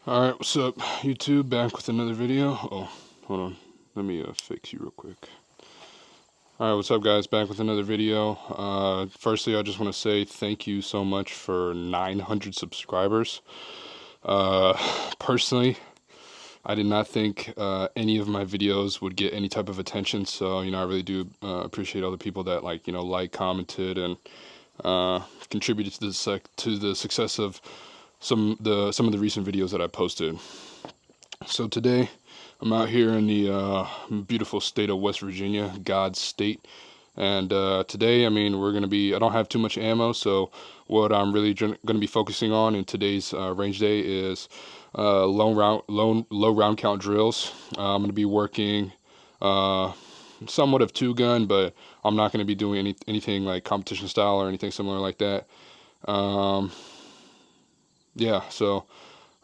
Alright, what's up, YouTube? Back with another video. Oh, hold on. Let me fix you real quick. Alright, what's up, guys? Back with another video. Firstly, I just want to say thank you so much for 900 subscribers. Personally, I did not think any of my videos would get any type of attention, so, I really do appreciate all the people that, commented, and contributed to the success of some of the recent videos that I posted. So today, I'm out here in the beautiful state of West Virginia, God's state. And today, we're going to be, I don't have too much ammo, so what I'm really going to be focusing on in today's range day is low round count drills. I'm going to be working somewhat of two gun, but I'm not going to be doing anything like competition style or anything similar like that. Yeah, so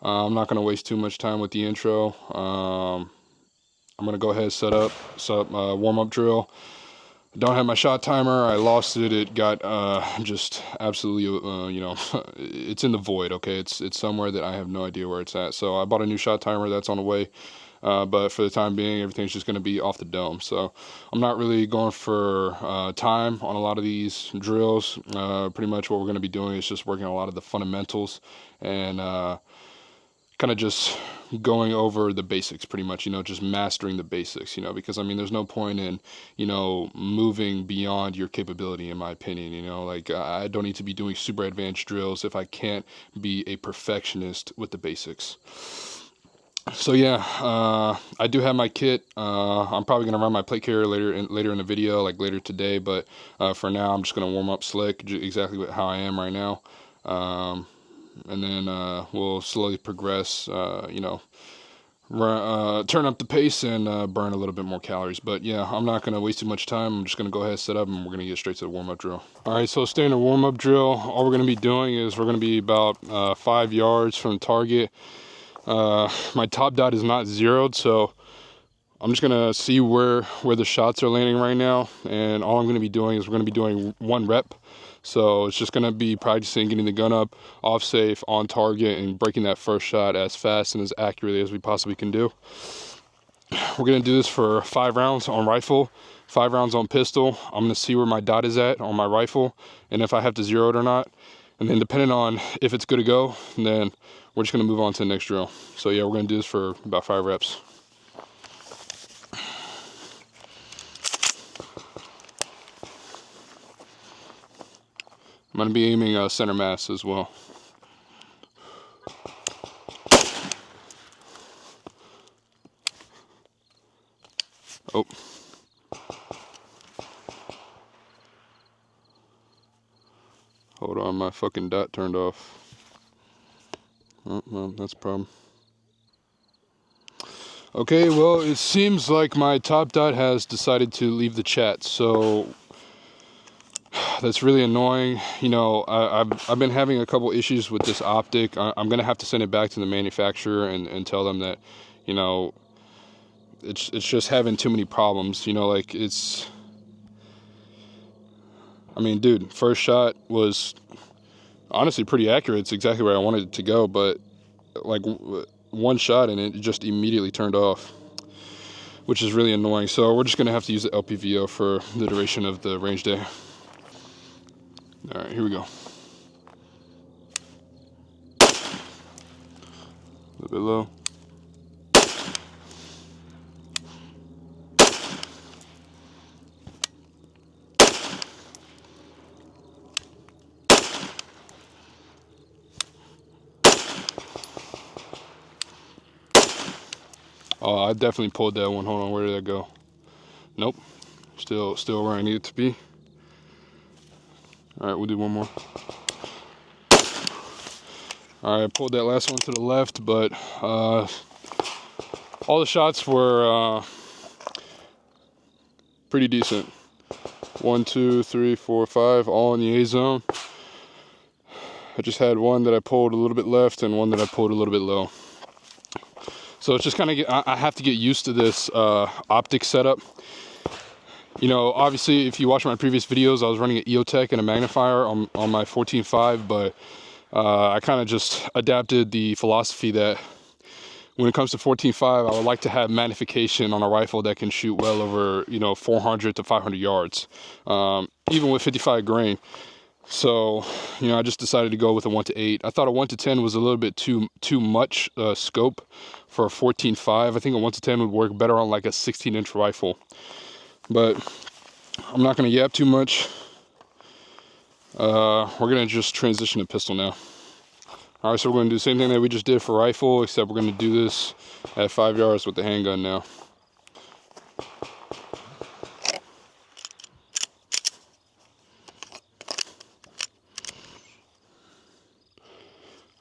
I'm not going to waste too much time with the intro. I'm going to go ahead and set up warm-up drill. I don't have my shot timer. I lost it. It got just absolutely, it's in the void, okay? It's somewhere that I have no idea where it's at. So I bought a new shot timer that's on the way. But for the time being, everything's just going to be off the dome. So I'm not really going for time on a lot of these drills. Pretty much what we're going to be doing is just working on a lot of the fundamentals and kind of just going over the basics, pretty much, just mastering the basics, because there's no point in, moving beyond your capability, in my opinion. I don't need to be doing super advanced drills if I can't be a perfectionist with the basics. So yeah, I do have my kit. I'm probably gonna run my plate carrier later in the video, like later today. But for now, I'm just gonna warm up slick, exactly how I am right now, and then we'll slowly progress. Turn up the pace and burn a little bit more calories. But yeah, I'm not gonna waste too much time. I'm just gonna go ahead and set up, and we're gonna get straight to the warm up drill. All right, so staying in a warm up drill, all we're gonna be doing is we're gonna be about 5 yards from target. My top dot is not zeroed, so I'm just gonna see where the shots are landing right now, and all I'm gonna be doing is we're gonna be doing 1 rep. So it's just gonna be practicing getting the gun up, off safe, on target, and breaking that first shot as fast and as accurately as we possibly can do. We're gonna do this for 5 rounds on rifle, 5 rounds on pistol. I'm gonna see where my dot is at on my rifle, and if I have to zero it or not. And then depending on if it's good to go, then we're just gonna move on to the next drill. So yeah, we're gonna do this for about 5 reps. I'm gonna be aiming center mass as well. Oh. Hold on, my fucking dot turned off. Oh, well, that's a problem. Okay, well, it seems like my top dot has decided to leave the chat, so that's really annoying. I've been having a couple issues with this optic. I'm gonna have to send it back to the manufacturer and tell them that, it's just having too many problems. Dude, first shot was honestly pretty accurate. It's exactly where I wanted it to go, but like one shot and it just immediately turned off, which is really annoying. So we're just gonna have to use the LPVO for the duration of the range day. All right, here we go. A little bit low. Oh, I definitely pulled that one. Hold on, where did that go? Nope. Still where I need it to be. All right, we'll do one more. All right, I pulled that last one to the left, but all the shots were pretty decent. 1, 2, 3, 4, 5, all in the A zone. I just had one that I pulled a little bit left and one that I pulled a little bit low. So it's just kind of, I have to get used to this optic setup. Obviously, if you watch my previous videos, I was running an EOTech and a magnifier on my 14.5, but I kind of just adapted the philosophy that when it comes to 14.5, I would like to have magnification on a rifle that can shoot well over, you know, 400 to 500 yards, even with 55 grain. So, you know, I just decided to go with a 1-8. I thought a 1-10 was a little bit too much scope for a 14.5. I think a 1-10 would work better on like a 16-inch rifle. But I'm not going to yap too much. We're going to just transition to pistol now. All right, so we're going to do the same thing that we just did for rifle, except we're going to do this at 5 yards with the handgun now.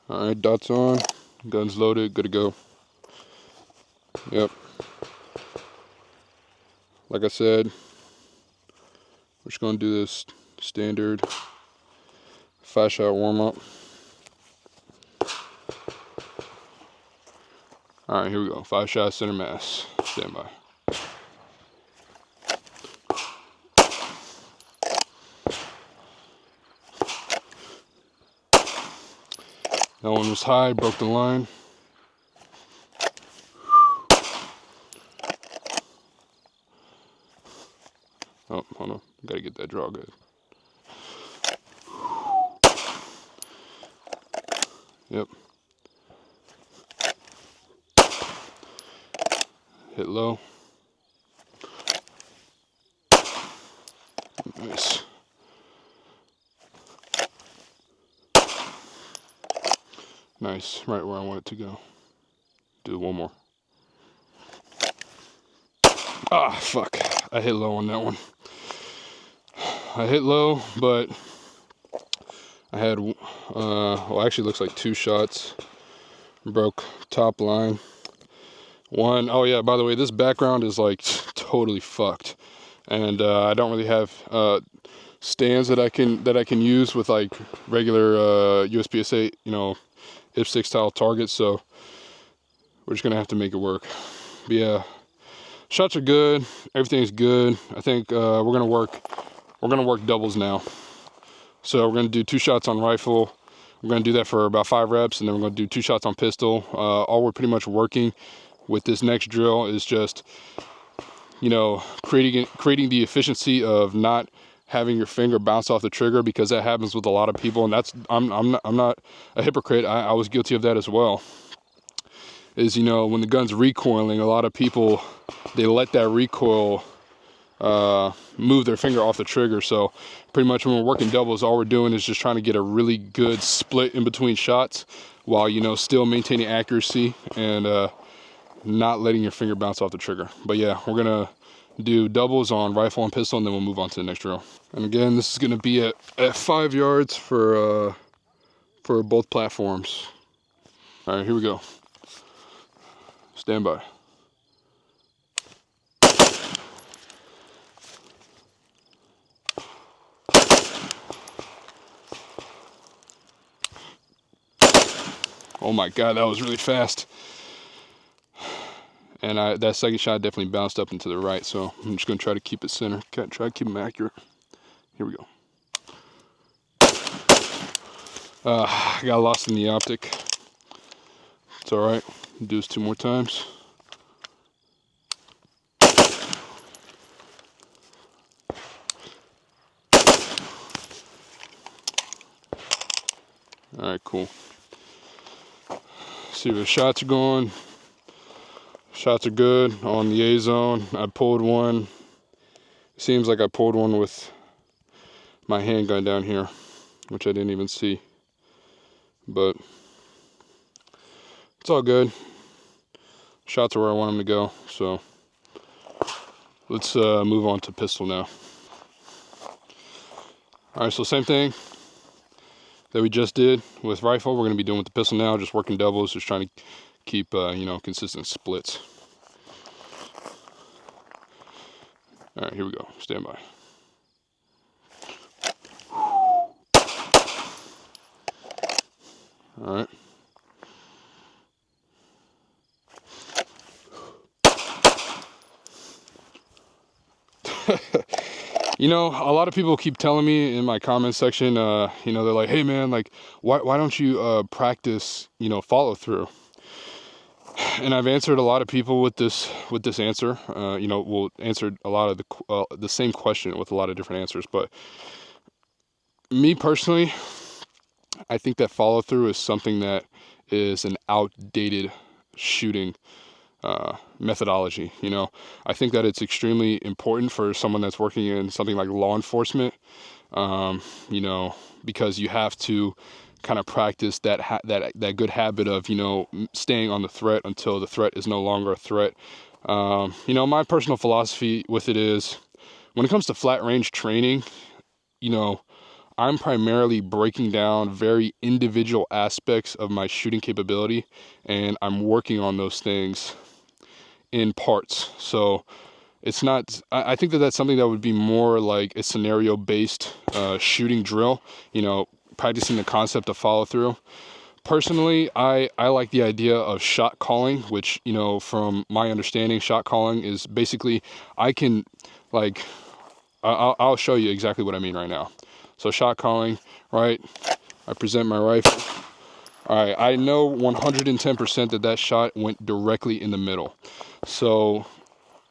All right, dots on, guns loaded, good to go. Yep. Like I said, we're just going to do this standard 5-shot warm-up. All right, here we go. 5-shot center mass. Stand by. That one was high, broke the line. Oh, hold on. Gotta get that draw good. Yep. Hit low. Nice. Nice, right where I want it to go. Do one more. Ah, fuck. I hit low on that one. I hit low, but I had, well, actually looks like 2 shots. Broke top line. One, oh yeah, by the way, this background is like totally fucked. And I don't really have stands that I can use with like regular USPSA, you know, IPSC style targets, so we're just gonna have to make it work. But yeah, shots are good, everything's good. I think we're gonna work doubles now. So we're gonna do 2 shots on rifle. We're gonna do that for about 5 reps, and then we're gonna do 2 shots on pistol. All we're pretty much working with this next drill is just, you know, creating the efficiency of not having your finger bounce off the trigger, because that happens with a lot of people, and that's I'm not a hypocrite. I was guilty of that as well. Is, you know, when the gun's recoiling, a lot of people, they let that recoil move their finger off the trigger. So pretty much when we're working doubles, all we're doing is just trying to get a really good split in between shots while, you know, still maintaining accuracy and not letting your finger bounce off the trigger. But yeah, we're gonna do doubles on rifle and pistol, and then we'll move on to the next drill. And again, this is gonna be at 5 yards for both platforms. All right, here we go. Stand by. Oh my God, that was really fast. And that second shot definitely bounced up and to the right, so I'm just going to try to keep it center. Try to keep them accurate. Here we go. I got lost in the optic. It's alright. Do this 2 more times. Alright, cool. See where the shots are going. Shots are good on the A zone. I pulled one. It seems like I pulled one with my handgun down here, which I didn't even see. But it's all good. Shots are where I want them to go. So let's move on to pistol now. All right, so same thing that we just did with rifle, we're going to be doing with the pistol now. Just working doubles, just trying to keep you know, consistent splits. All right, here we go. Stand by. All right. You know, a lot of people keep telling me in my comment section, you know, they're like, hey man, like, why don't you practice, you know, follow through? and I've answered a lot of people with this answer. You know, we'll answer a lot of the same question with a lot of different answers. But me personally, I think that follow through is something that is an outdated shooting methodology. You know, I think that it's extremely important for someone that's working in something like law enforcement. You know, because you have to kind of practice that good habit of, you know, staying on the threat until the threat is no longer a threat. You know, my personal philosophy with it is, when it comes to flat range training, you know, I'm primarily breaking down very individual aspects of my shooting capability, and I'm working on those things in parts. So it's not, I think that that's something that would be more like a scenario based shooting drill, you know, practicing the concept of follow through. Personally, I like the idea of shot calling, which, you know, from my understanding, shot calling is basically, I can, like, I'll show you exactly what I mean right now. So shot calling, right? I present my rifle. All right, I know 110% that shot went directly in the middle. So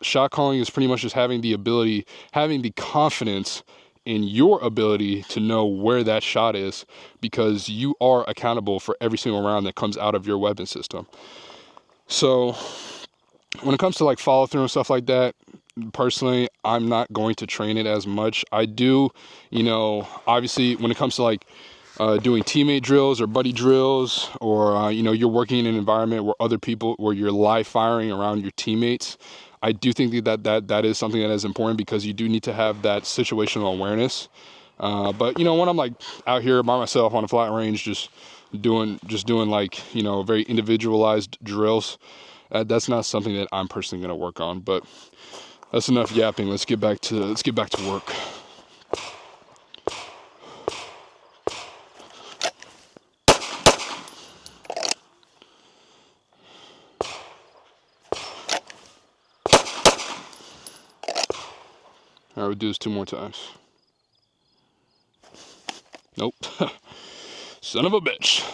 shot calling is pretty much just having the ability, having the confidence in your ability to know where that shot is, because you are accountable for every single round that comes out of your weapon system. So when it comes to like follow through and stuff like that, personally, I'm not going to train it as much. I do, you know, obviously when it comes to like doing teammate drills or buddy drills, or you know, you're working in an environment where other people, where you're live firing around your teammates, I do think that is something that is important, because you do need to have that situational awareness. But you know, when I'm like out here by myself on a flat range, just doing like, you know, very individualized drills, that's not something that I'm personally going to work on. But that's enough yapping. Let's get back to work. All right, we'll do this 2 more times. Nope. Son of a bitch.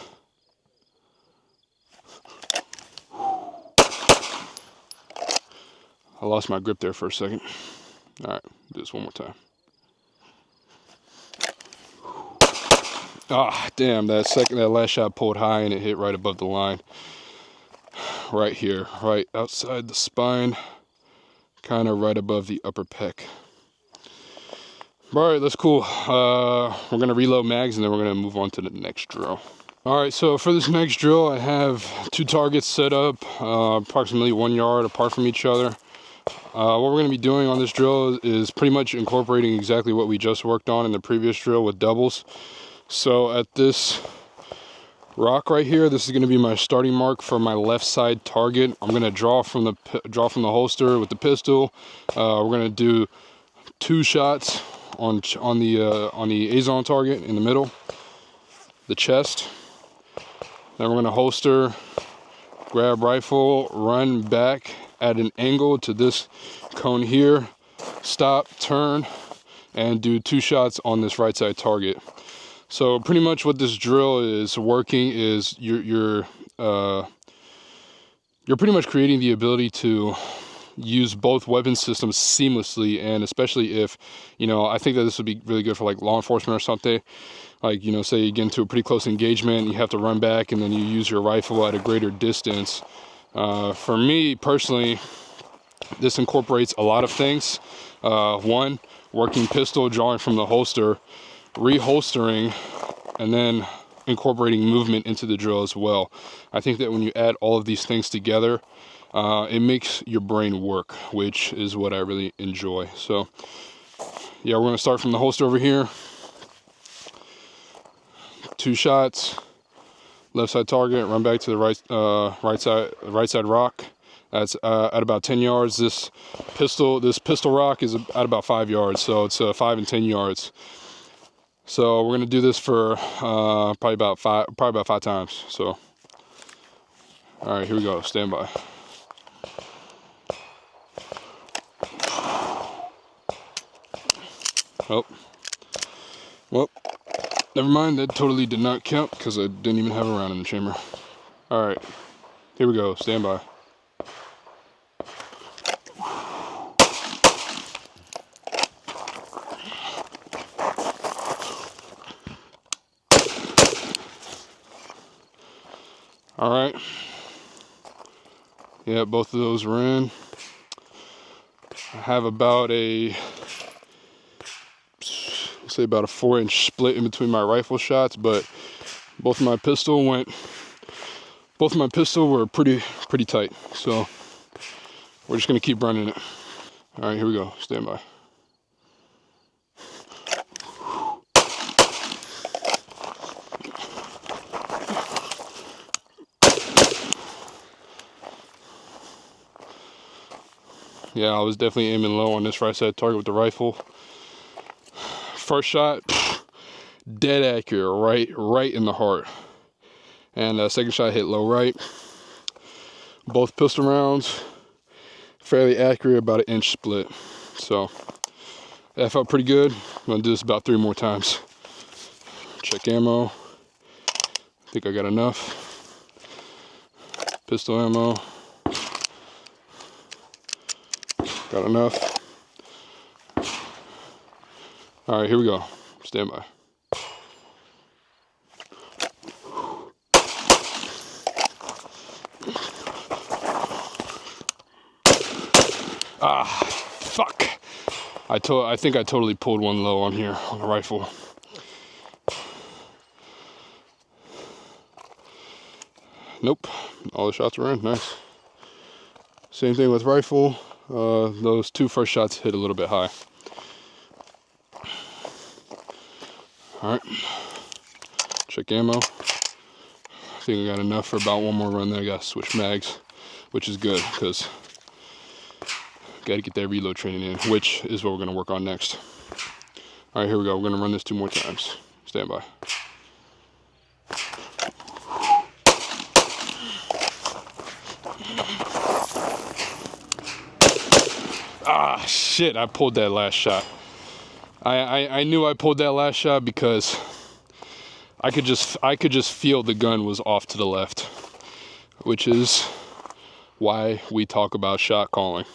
I lost my grip there for a second. All right, do this 1 more time. Ah, damn, that last shot pulled high and it hit right above the line. Right here, right outside the spine, kind of right above the upper pec. All right, that's cool. We're gonna reload mags and then we're gonna move on to the next drill. All right, so for this next drill, I have 2 targets set up, approximately 1 yard apart from each other. What we're gonna be doing on this drill is pretty much incorporating exactly what we just worked on in the previous drill with doubles. So at this rock right here, this is going to be my starting mark for my left side target. I'm going to draw from the holster with the pistol. We're going to do 2 shots on the A-zone target in the middle, the chest. Then we're going to holster, grab rifle, run back at an angle to this cone here, stop, turn, and do 2 shots on this right side target. So pretty much what this drill is working is you're pretty much creating the ability to use both weapon systems seamlessly, and especially if, you know, I think that this would be really good for like law enforcement or something. Like, you know, say you get into a pretty close engagement, you have to run back and then you use your rifle at a greater distance. For me personally, this incorporates a lot of things. One, working pistol, drawing from the holster, reholstering, and then incorporating movement into the drill as well. I think that when you add all of these things together, it makes your brain work, which is what I really enjoy. So yeah, we're going to start from the holster over here. 2 shots, left side target, run back to the right side rock. That's at about 10 yards. This pistol rock is at about 5 yards, so it's 5 and 10 yards. So we're gonna do this for probably about 5 times. So, all right, here we go. Stand by. Oh, well, never mind. That totally did not count because I didn't even have a round in the chamber. All right, here we go. Stand by. All right. Yeah, both of those are in. I have about a, say about a 4-inch split in between my rifle shots, but both of my pistol were pretty tight. So we're just gonna keep running it. All right, here we go. Stand by. Yeah, I was definitely aiming low on this right side target with the rifle. First shot, dead accurate, right in the heart. And second shot hit low right. Both pistol rounds, fairly accurate, about an inch split. So that felt pretty good. I'm gonna do this about 3 more times. Check ammo. I think I got enough. Pistol ammo. Got enough. All right, here we go. Stand by. Ah, fuck. I think I totally pulled one low on here on the rifle. Nope, all the shots were in. Nice. Same thing with rifle. Those 2 first shots hit a little bit high. All right, check ammo. I think I got enough for about 1 more run. Then I got to switch mags, which is good because got to get that reload training in, which is what we're gonna work on next. All right, here we go. We're gonna run this 2 more times. Stand by. Ah, shit, I pulled that last shot. I knew I pulled that last shot because I could just feel the gun was off to the left, which is why we talk about shot calling.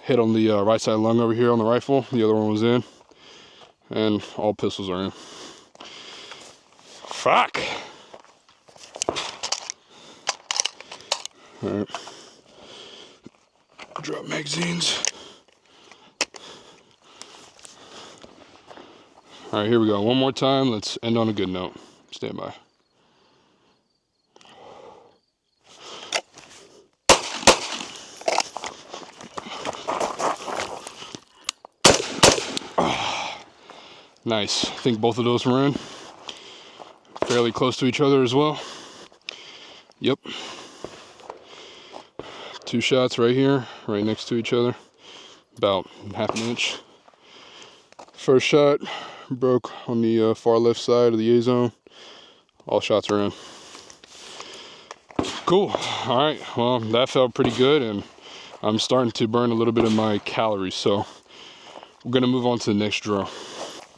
Hit on the right side lung over here on the rifle. The other one was in, and all pistols are in. Fuck. All right. Drop magazines. All right, here we go. 1 more time. Let's end on a good note. Stand by. Oh, nice. I think both of those were in. Fairly close to each other as well. Yep. 2 shots right here, right next to each other. About half an inch. First shot broke on the far left side of the A zone. All shots are in. Cool. All right. Well, that felt pretty good, and I'm starting to burn a little bit of my calories. So we're gonna move on to the next drill.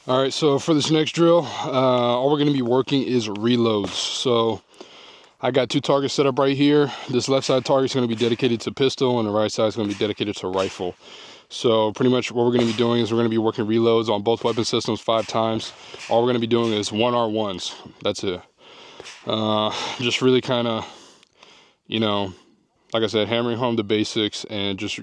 All right. So for this next drill, all we're gonna be working is reloads. So I got 2 targets set up right here. This left side target is gonna be dedicated to pistol, and the right side is gonna be dedicated to rifle. So pretty much what we're going to be doing is we're going to be working reloads on both weapon systems 5 times. All we're going to be doing is 1R1s. That's it. Just really kind of, you know, like I said, hammering home the basics and just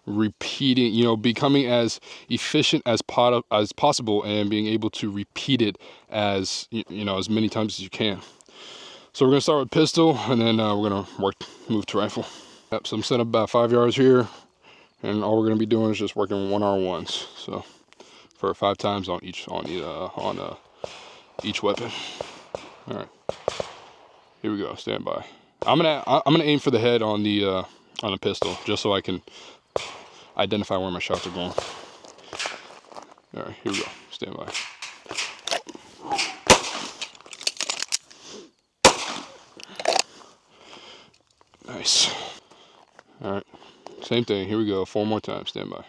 repeating, you know, becoming as efficient as possible and being able to repeat it as, you know, as many times as you can. So we're going to start with pistol, and then we're going to move to rifle. Yep, so I'm setting up about 5 yards here. And all we're going to be doing is just working 1R1s. So for 5 times on each weapon. All right, here we go. Stand by. I'm gonna aim for the head on the pistol, just so I can identify where my shots are going. All right, here we go. Stand by. Nice. All right, same thing. Here we go. 4 more times. Stand by.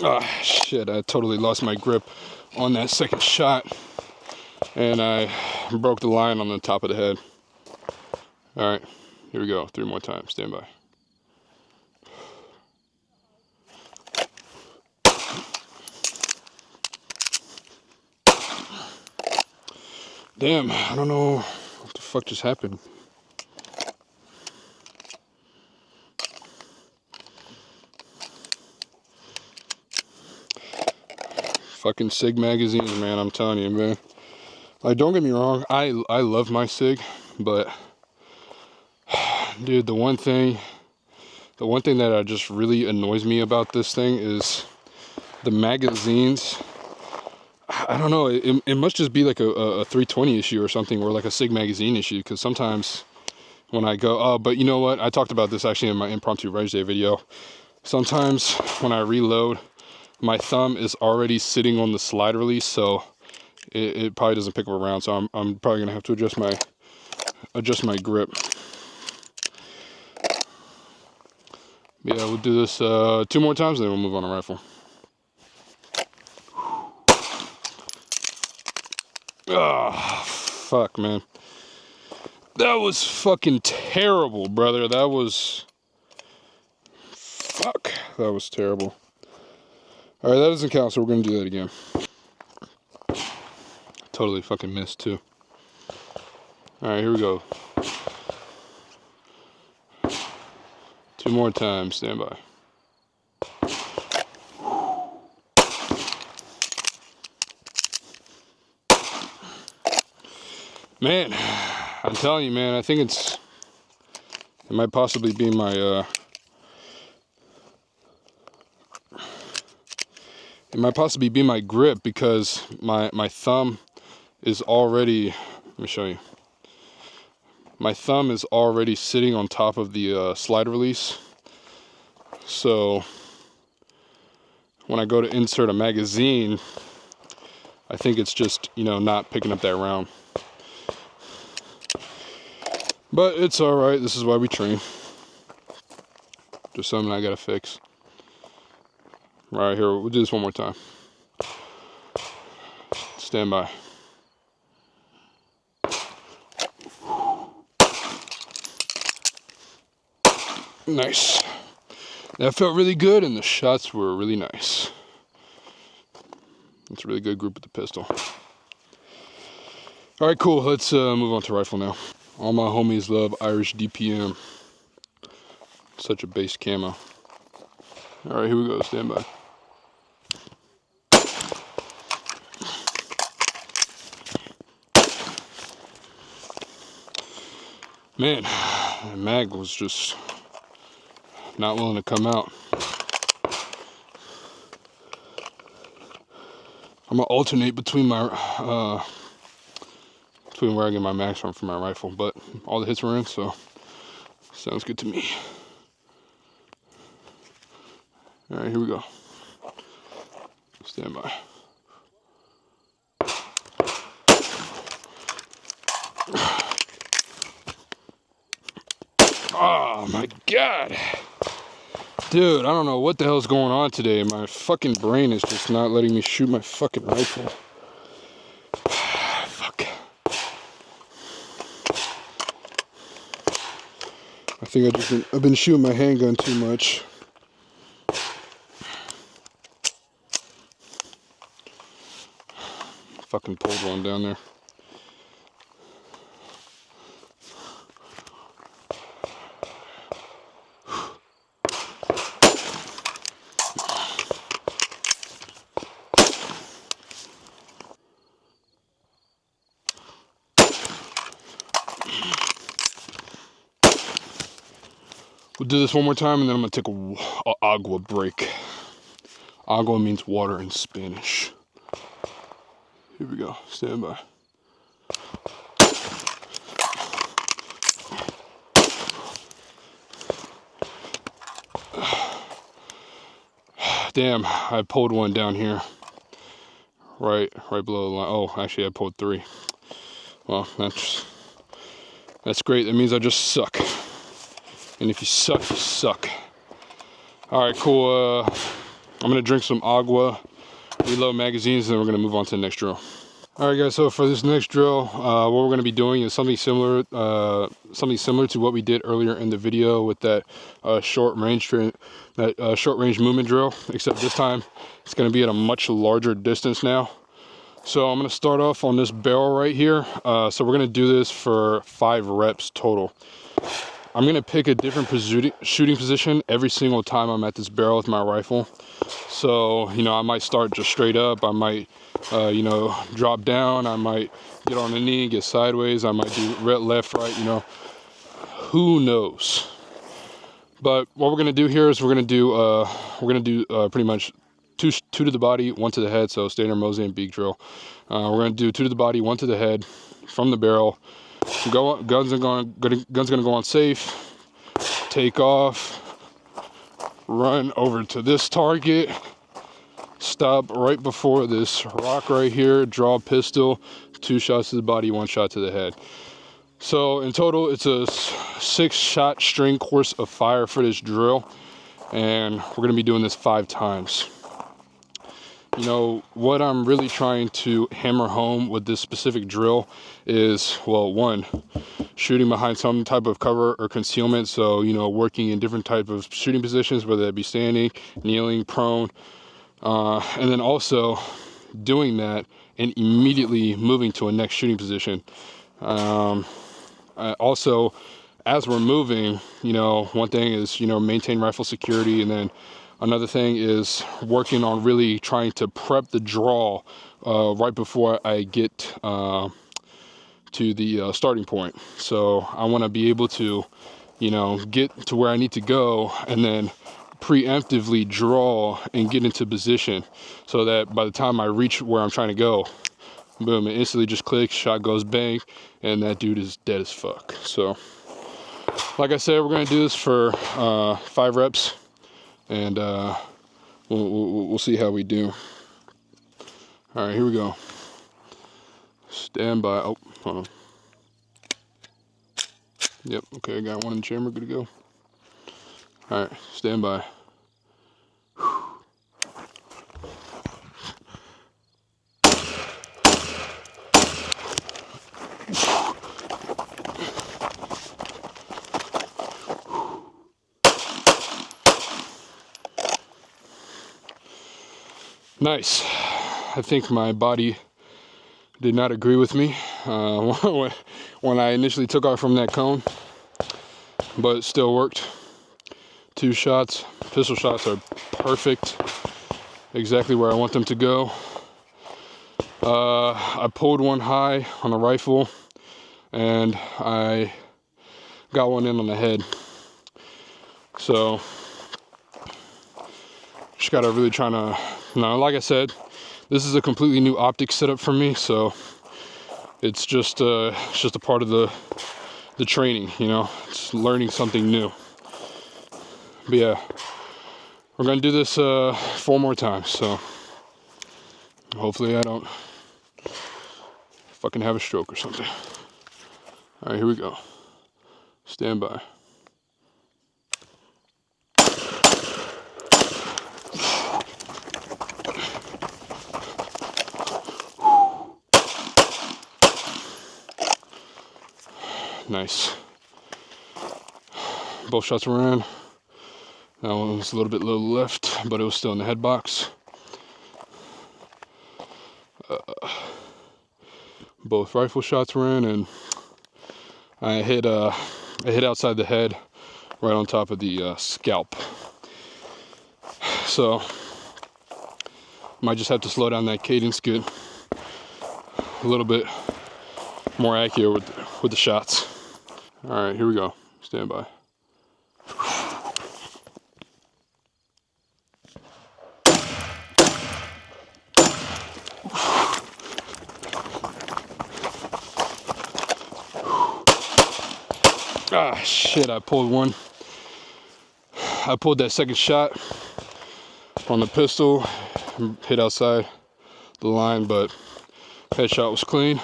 Ah, shit, I totally lost my grip on that second shot, and I broke the line on the top of the head. All right, here we go. 3 more times. Stand by. Damn, I don't know what the fuck just happened. Fucking SIG magazines, man, I'm telling you, man. Like, don't get me wrong, I love my SIG, but dude, the one thing that just really annoys me about this thing is the magazines. I don't know, it must just be like a 320 issue or something, or like a SIG magazine issue, because sometimes when I go, but you know what, I talked about this actually in my impromptu Reg Day video. Sometimes when I reload, my thumb is already sitting on the slide release, so it probably doesn't pick up around, so I'm probably gonna have to adjust my grip. Yeah, we'll do this 2 more times, then we'll move on to rifle. Ah, fuck, man. That was fucking terrible, brother. That was... Fuck. That was terrible. Alright, that doesn't count, so we're gonna do that again. Totally fucking missed, too. Alright, here we go. 2 more times. Stand by. Man, I'm telling you, man, I think it might possibly be my, it might possibly be my grip, because my thumb is already, let me show you. My thumb is already sitting on top of the slide release. So when I go to insert a magazine, I think it's just, you know, not picking up that round. But it's alright, this is why we train. Just something I gotta fix. Right here, we'll do this one more time. Stand by. Nice. That felt really good, and the shots were really nice. It's a really good group with the pistol. Alright, cool. Let's move on to rifle now. All my homies love Irish DPM. Such a base camo. Alright, here we go. Stand by. Man, the mag was just not willing to come out. I'm gonna alternate between my between where I get my mags from for my rifle, but all the hits were in, so sounds good to me. All right, here we go. Stand by. Oh my god. Dude, I don't know what the hell's going on today. My fucking brain is just not letting me shoot my fucking rifle. Fuck. I think I've been shooting my handgun too much. Fucking pulled one down there. We'll do this one more time, and then I'm gonna take a agua break. Agua means water in Spanish. Here we go. Stand by. Damn, I pulled one down here. Right below the line. Oh, actually I pulled 3. Well, that's great. That means I just suck. And if you suck, you suck. Alright, cool. I'm gonna drink some agua, reload magazines, and then we're gonna move on to the next drill. Alright guys, so for this next drill, what we're gonna be doing is something similar to what we did earlier in the video with that short range movement drill, except this time it's gonna be at a much larger distance now. So I'm going to start off on this barrel right here. So we're going to do this for 5 reps total. I'm going to pick a different shooting position every single time I'm at this barrel with my rifle. So, you know, I might start just straight up. I might, you know, drop down. I might get on the knee, get sideways. I might do left, right, you know. Who knows? But what we're going to do here is we're going to do pretty much two to the body, 1 to the head. So standard Mosaic beak drill. We're going to do 2 to the body, 1 to the head from the barrel. Guns are going to go on safe. Take off. Run over to this target. Stop right before this rock right here. Draw pistol. 2 shots to the body, 1 shot to the head. So in total, it's a 6-shot string course of fire for this drill, and we're going to be doing this 5 times. You know, what I'm really trying to hammer home with this specific drill is, well, 1, shooting behind some type of cover or concealment. So, you know, working in different type of shooting positions, whether that be standing, kneeling, prone, and then also doing that and immediately moving to a next shooting position. Also, as we're moving, you know, one thing is, you know, maintain rifle security, and then another thing is working on really trying to prep the draw right before I get to the starting point. So I want to be able to, you know, get to where I need to go and then preemptively draw and get into position so that by the time I reach where I'm trying to go, boom, it instantly just clicks, shot goes bang, and that dude is dead as fuck. So, like I said, we're gonna do this for 5 reps, and we'll see how we do. All right, here we go. Stand by. Oh, hold on. Yep, okay, I got 1 in the chamber, good to go. All right, stand by. Nice. I think my body did not agree with me when I initially took off from that cone, but it still worked. 2 shots. Pistol shots are perfect, exactly where I want them to go. I pulled one high on the rifle, and I got one in on the head. So just gotta really try to, like I said, this is a completely new optic setup for me, so it's just a part of the training, you know, it's learning something new. But yeah, we're gonna do this 4 more times, so hopefully I don't fucking have a stroke or something. All right, here we go. Stand by. Nice. Both shots were in. That one was a little bit low left, but it was still in the head box. Both rifle shots were in, and I hit outside the head, right on top of the scalp. So might just have to slow down that cadence, get a little bit more accurate with the shots. All right, here we go. Stand by. Ah, shit, I pulled one. I pulled that second shot on the pistol, hit outside the line, but headshot was clean.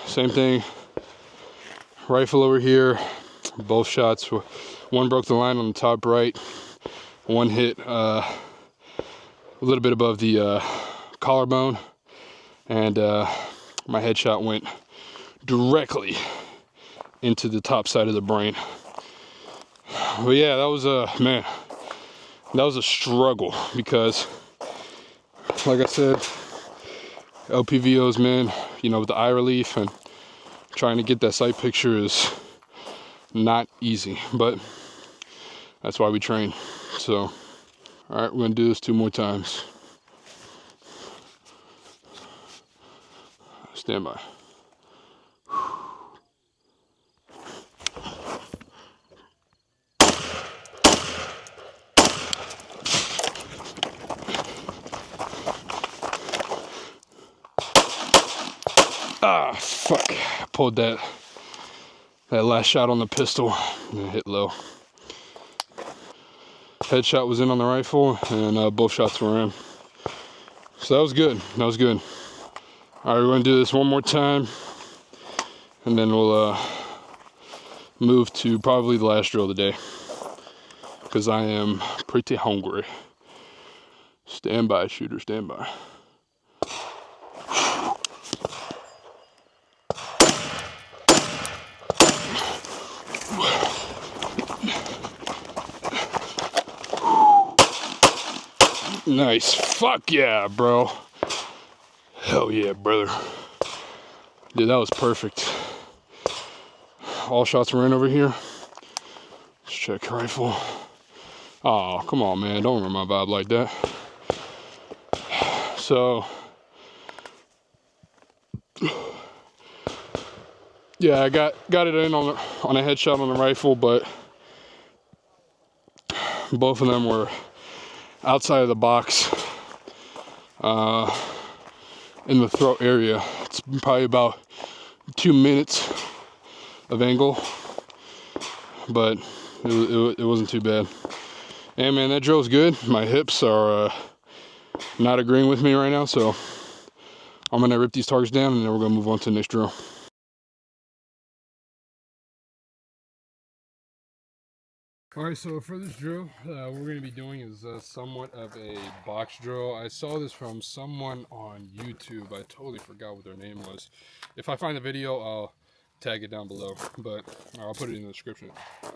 Same thing, rifle over here, both shots, one broke the line on the top right, one hit a little bit above the collarbone, and my headshot went directly into the top side of the brain. But yeah, that was man, That was a struggle because, like I said, LPVOs, man, you know, with the eye relief and trying to get that sight picture is not easy, but that's why we train. So, all right, we're gonna do this 2 more times. Stand by. Ah, fuck. I pulled that last shot on the pistol and it hit low. Headshot was in on the rifle and both shots were in. So that was good. That was good. All right, we're gonna do this 1 more time and then we'll move to probably the last drill of the day because I am pretty hungry. Stand by, shooter, stand by. Nice. Fuck yeah, bro. Hell yeah, brother. Dude, that was perfect. All shots were in over here. Let's check rifle. Oh, come on, man. Don't ruin my vibe like that. So, yeah, I got it in on a headshot on the rifle, but both of them were outside of the box in the throat area. It's probably about 2 minutes of angle, but it wasn't too bad. And man, that drill's good. My hips are not agreeing with me right now, so I'm gonna rip these targets down and then we're gonna move on to the next drill. All right, so for this drill, what we're going to be doing is somewhat of a box drill. I saw this from someone on YouTube. I totally forgot what their name was. If I find the video, I'll tag it down below, but I'll put it in the description.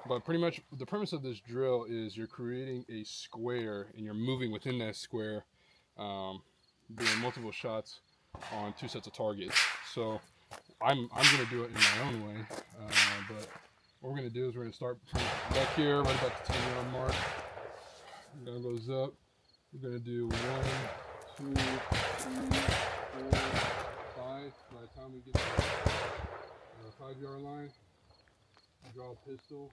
But pretty much the premise of this drill is you're creating a square and you're moving within that square, doing multiple shots on 2 sets of targets. So I'm going to do it in my own way, but what we're going to do is we're going to start from back here, right about the 10-yard mark. Gun goes up. We're going to do 1, 2, 3, 4, 5. By the time we get to the 5-yard line, draw a pistol.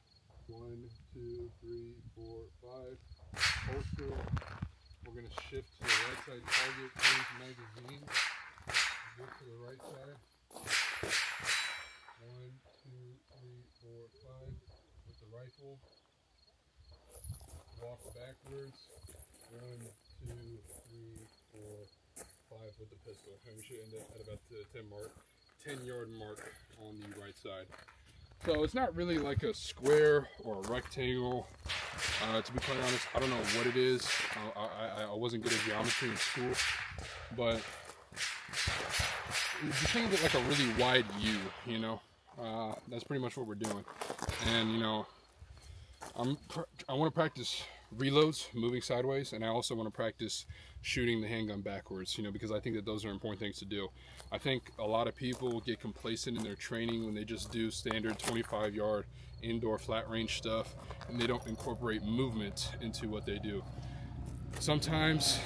1, 2, 3, 4, 5. Holster. We're going to shift to the right side target, change magazine. Get to the right side. 1, 2, 3, 4, 5 with the rifle. Walk backwards. 1, 2, 3, 4, 5 with the pistol. And we should end up at about the 10-yard mark on the right side. So it's not really like a square or a rectangle. To be quite honest, I don't know what it is. I wasn't good at geometry in school, but just think of it like a really wide U, you know. That's pretty much what we're doing. And you know, I want to practice reloads, moving sideways, and I also want to practice shooting the handgun backwards, you know, because I think that those are important things to do. I think a lot of people get complacent in their training when they just do standard 25-yard indoor flat range stuff and they don't incorporate movement into what they do. Sometimes,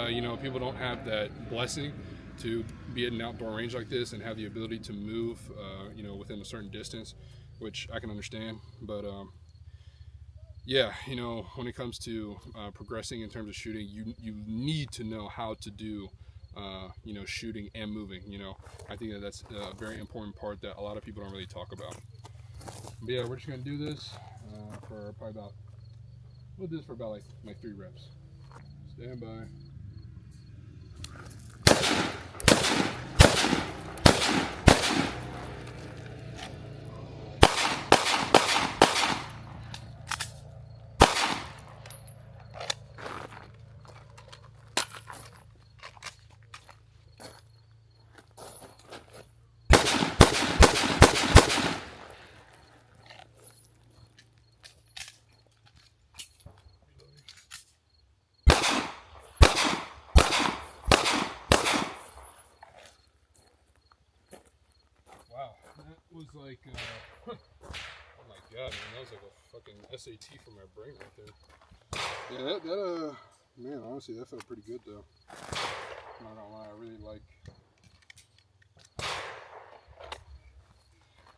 you know, people don't have that blessing to be at an outdoor range like this and have the ability to move, you know, within a certain distance, which I can understand. But yeah, you know, when it comes to progressing in terms of shooting, you need to know how to do, you know, shooting and moving. You know, I think that that's a very important part that a lot of people don't really talk about. But yeah, we're just gonna do this for probably about, we'll do this for about like 3 reps. Stand by. like, oh my god, man, that was like a fucking SAT for my brain right there. Yeah, man, honestly, that felt pretty good though. I'm not gonna lie,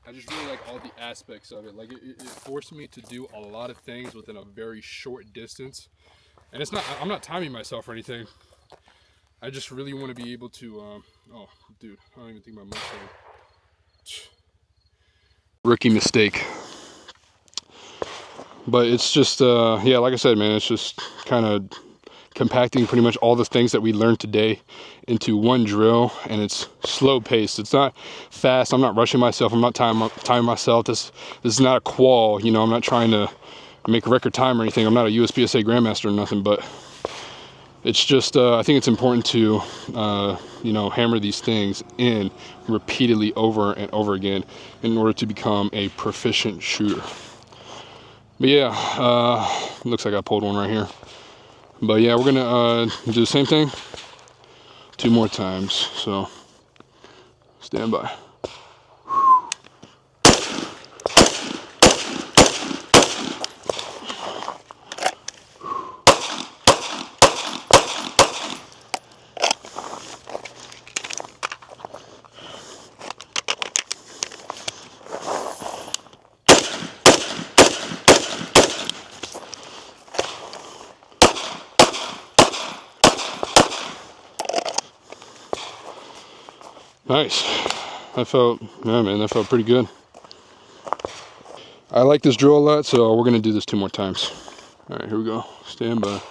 I just really like all the aspects of it. Like, it forced me to do a lot of things within a very short distance. And I'm not timing myself or anything. I just really want to be able to, oh, dude, I don't even think my mic's on. Rookie mistake. But it's just, yeah, like I said, man, it's just kind of compacting pretty much all the things that we learned today into one drill, and it's slow paced. It's not fast. I'm not rushing myself. I'm not timing myself. This is not a qual. You know, I'm not trying to make a record time or anything. I'm not a USPSA grandmaster or nothing, but it's just, I think it's important to, you know, hammer these things in repeatedly over and over again in order to become a proficient shooter. But yeah, looks like I pulled one right here. But yeah, we're gonna do the same thing 2 more times, so stand by. Nice. Yeah, man, that felt pretty good. I like this drill a lot, so we're gonna do this 2 more times. All right, here we go. Stand by.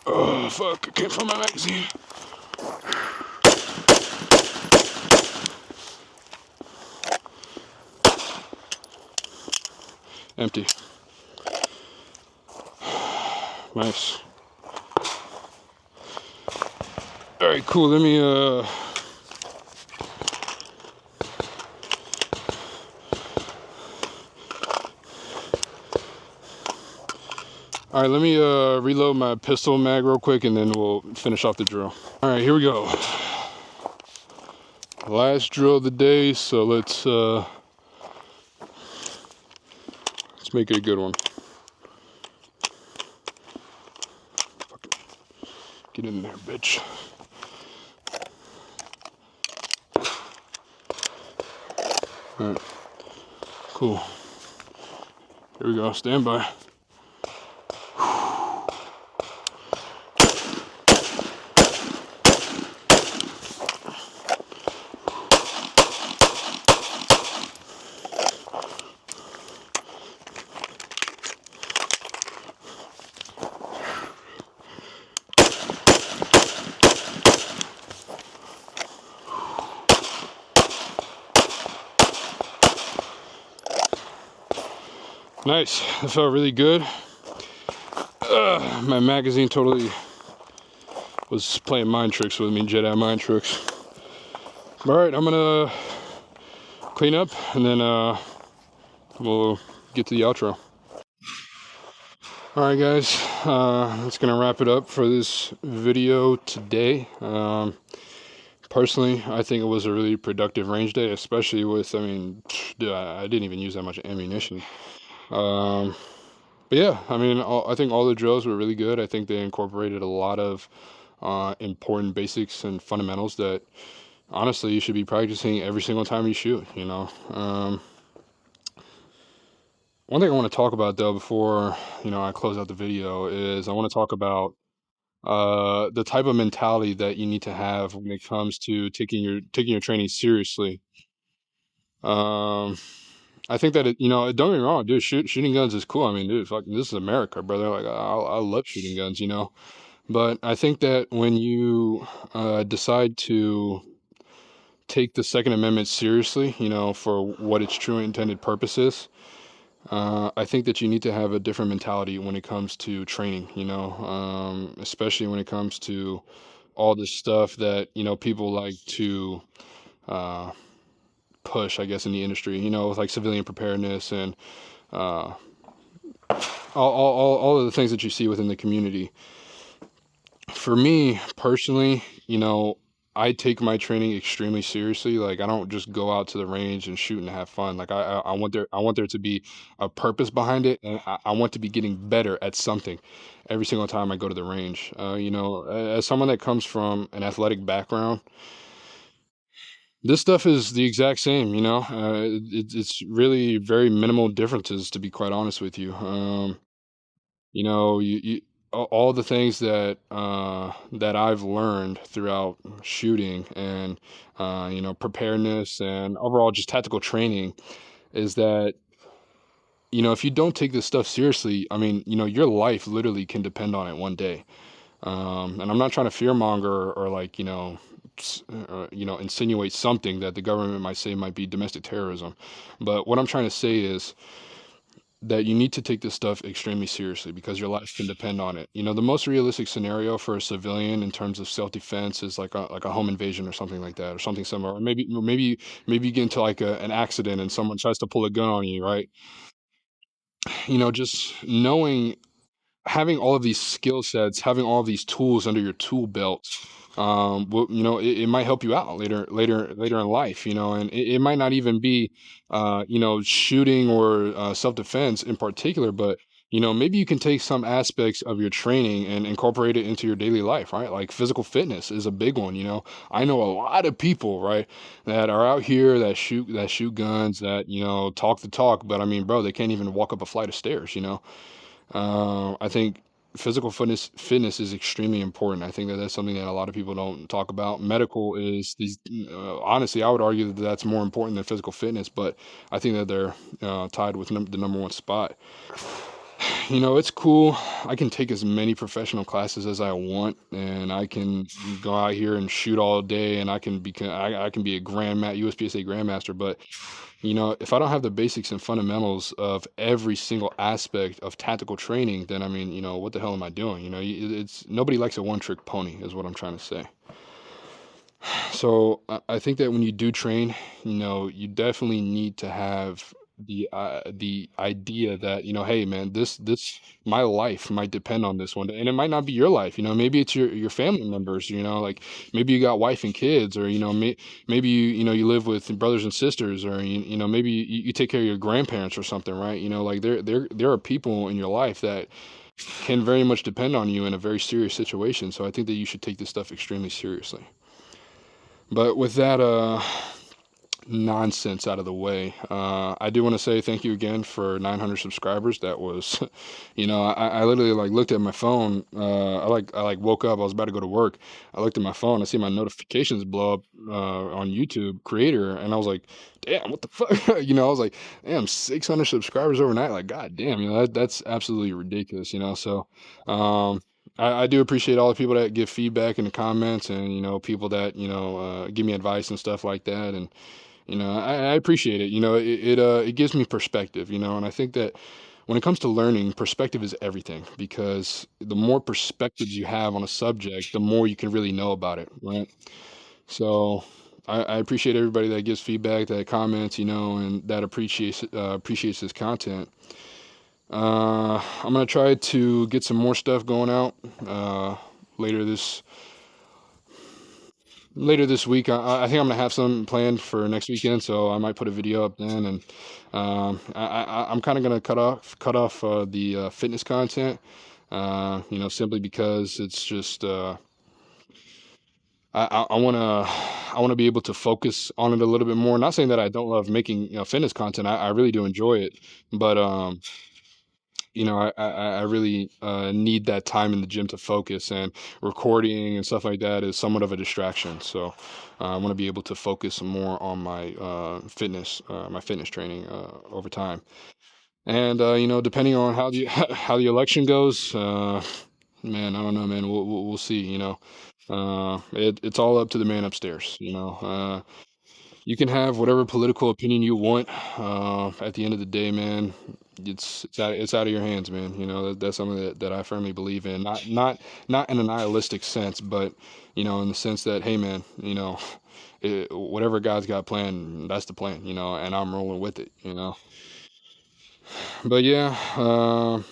Oh, fuck, I can't find my magazine. Empty. Nice. All right, cool. Let me, all right, let me reload my pistol mag real quick, and then we'll finish off the drill. All right, here we go. Last drill of the day, so let's make it a good one. Get in there, bitch. All right, cool. Here we go. Stand by. Nice. That felt really good. My magazine totally was playing mind tricks with me, Jedi mind tricks. All right, I'm gonna clean up, and then we'll get to the outro. All right, guys, that's gonna wrap it up for this video today. Personally, I think it was a really productive range day, especially with, I mean, dude, I didn't even use that much ammunition. But yeah, I mean, I think all the drills were really good. I think they incorporated a lot of important basics and fundamentals that honestly you should be practicing every single time you shoot, you know. One thing I want to talk about though before, you know, I close out the video is I want to talk about the type of mentality that you need to have when it comes to taking your training seriously. I think that you know, don't get me wrong, dude. Shooting guns is cool. I mean, dude, fuck, this is America, brother. Like, I love shooting guns, you know. But I think that when you decide to take the Second Amendment seriously, you know, for what its true intended purpose is, I think that you need to have a different mentality when it comes to training, you know, especially when it comes to all this stuff that, you know, people like to push, I guess, in the industry, with like civilian preparedness and uh, all of the things that you see within the community. For me personally, I take my training extremely seriously. Like I don't just go out to the range and shoot and have fun. Like I want there to be a purpose behind it, and I want to be getting better at something every single time I go to the range. As someone that comes from an athletic background, this stuff is the exact same. It's really very minimal differences, to be quite honest with you. All the things that I've learned throughout shooting and preparedness and overall just tactical training is that if you don't take this stuff seriously, I mean, your life literally can depend on it one day. And I'm not trying to fearmonger or like insinuate something that the government might say might be domestic terrorism, but what I'm trying to say is that you need to take this stuff extremely seriously because your life can depend on it. The most realistic scenario for a civilian in terms of self-defense is like a home invasion or something like that, or something similar. Or maybe you get into like an accident and someone tries to pull a gun on you, right? Just knowing, having all of these skill sets, having all of these tools under your tool belt, it might help you out later in life, and it might not even be, shooting or self-defense in particular, but maybe you can take some aspects of your training and incorporate it into your daily life, right? Like physical fitness is a big one. I know a lot of people, right, that are out here that shoot guns, that talk the talk, but I mean, bro, they can't even walk up a flight of stairs. I think physical fitness is extremely important. I think that that's something that a lot of people don't talk about. Medical is these. Honestly, I would argue that that's more important than physical fitness, but I think that they're tied with the number one spot. It's cool. I can take as many professional classes as I want, and I can go out here and shoot all day, and I can be a USPSA grandmaster. But if I don't have the basics and fundamentals of every single aspect of tactical training, then I mean, what the hell am I doing? It's nobody likes a one-trick pony, is what I'm trying to say. So I think that when you do train, you definitely need to have the idea that hey man, this my life might depend on this one, and it might not be your life. Maybe it's your family members. Like maybe you got wife and kids, or maybe you live with brothers and sisters, or maybe you take care of your grandparents or something, right? Like there are people in your life that can very much depend on you in a very serious situation. So I think that you should take this stuff extremely seriously. But with that nonsense out of the way, I do want to say thank you again for 900 subscribers. That was, I literally like looked at my phone. I woke up. I was about to go to work. I looked at my phone. I see my notifications blow up on YouTube Creator, and I was like, damn, what the fuck? I was like, damn, 600 subscribers overnight. Like, god damn, that's absolutely ridiculous. So. I do appreciate all the people that give feedback in the comments, and people that give me advice and stuff like that, and I appreciate it. It gives me perspective. And I think that when it comes to learning, perspective is everything, because the more perspectives you have on a subject, the more you can really know about it, right? So I appreciate everybody that gives feedback, that comments, and that appreciates this content. I'm gonna try to get some more stuff going out later this later this week. I think I'm gonna have some planned for next weekend, so I might put a video up then. And I'm kind of gonna cut off the fitness content. Simply because it's just I wanna be able to focus on it a little bit more. Not saying that I don't love making fitness content. I really do enjoy it, but I really need that time in the gym to focus, and recording and stuff like that is somewhat of a distraction. So I want to be able to focus more on my fitness training over time. And depending on how the how the election goes, man, I don't know, man. We'll see. It's all up to the man upstairs. You can have whatever political opinion you want. At the end of the day, man, it's out of your hands, man. That's something that I firmly believe in. Not in a nihilistic sense, but in the sense that, hey, man, whatever God's got planned, that's the plan, and I'm rolling with it, But yeah,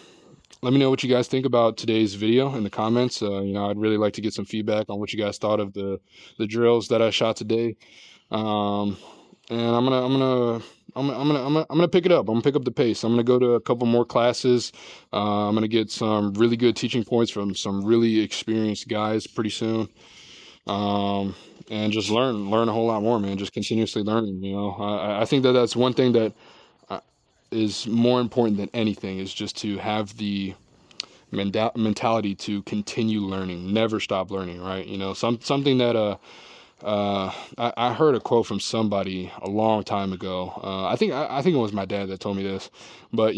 let me know what you guys think about today's video in the comments. I'd really like to get some feedback on what you guys thought of the drills that I shot today. Um, and I'm gonna pick it up. I'm gonna pick up the pace. I'm gonna go to a couple more classes. I'm gonna get some really good teaching points from some really experienced guys pretty soon. And just learn a whole lot more, man. Just continuously learning. I think that that's one thing that uh, is more important than anything is just to have the mentality to continue learning, never stop learning, right? Something that I heard a quote from somebody a long time ago. I think it was my dad that told me this, but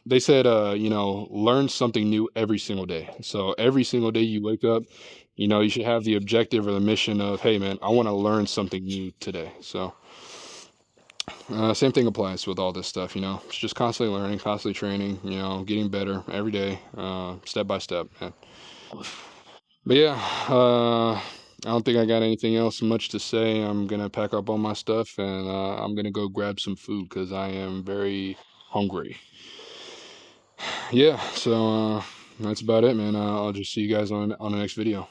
they said learn something new every single day. So every single day you wake up, you should have the objective or the mission of, hey man, I want to learn something new today. So same thing applies with all this stuff. It's just constantly learning, constantly training, getting better every day, step by step, man. But yeah, I don't think I got anything else much to say. I'm gonna pack up all my stuff and I'm gonna go grab some food because I am very hungry. Yeah, so that's about it, man. I'll just see you guys on the next video.